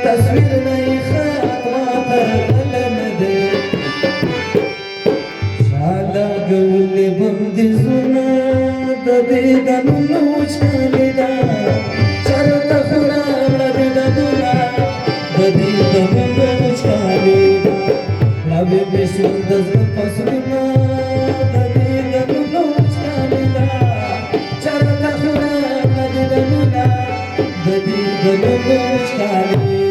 تصویر نہیں خطوات قلم دے شالا گولی بندی زنا ددی دنو چلی دا چرت خورا لدی ددونا ددی دنو چلی دا لبی بشون دزد پسونا ددی دنو چلی دا چرت خورا لدی دنونا ددی دنو چلی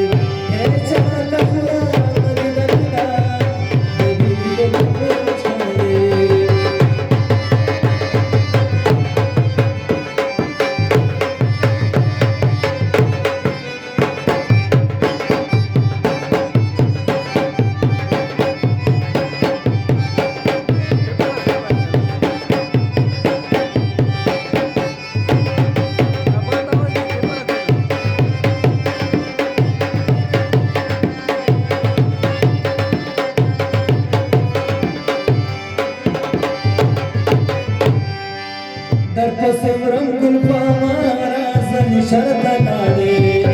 در پسورم گل پامارا زن شرط ناده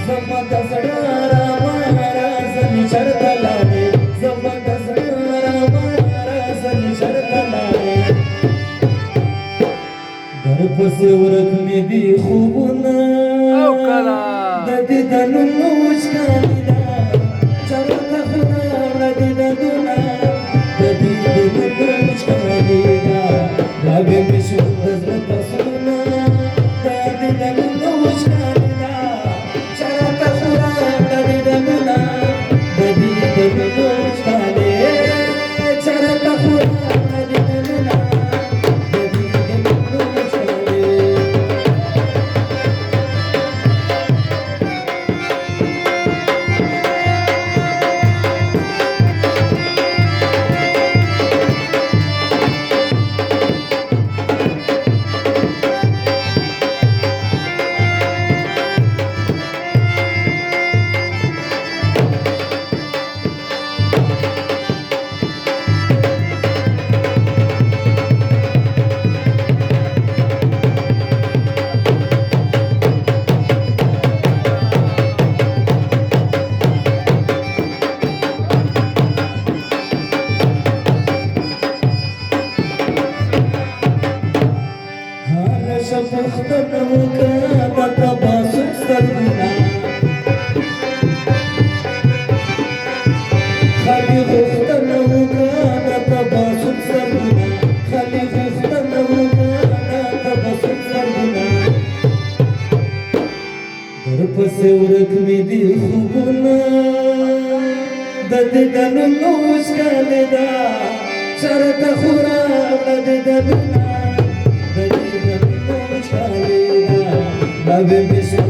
زما دزڑارا مارا زن شرط لاده زما دزڑارا مارا زن شرط لاده در پسورک می دی خوبونا ددی دنو مشکالی دا شرط خدا ددی دنونا ددی دنو مشکالی دا لبی بشون دزد پسونا ددی دنو مشکالی دا شرط خدا ددی دنونا ددی دنو مشکالی شرط خدا ددی دنونا ددی دنو مشکالی شپختنو کا دتا باسوک سرنا خالی غفتنو کا دتا باسوک سرنا خالی غفتنو کا دتا باسوک سرنا در پس ورک می دی خوبنا ددی دنو مشکل دا شرط خورا ددی دنو لبی بشون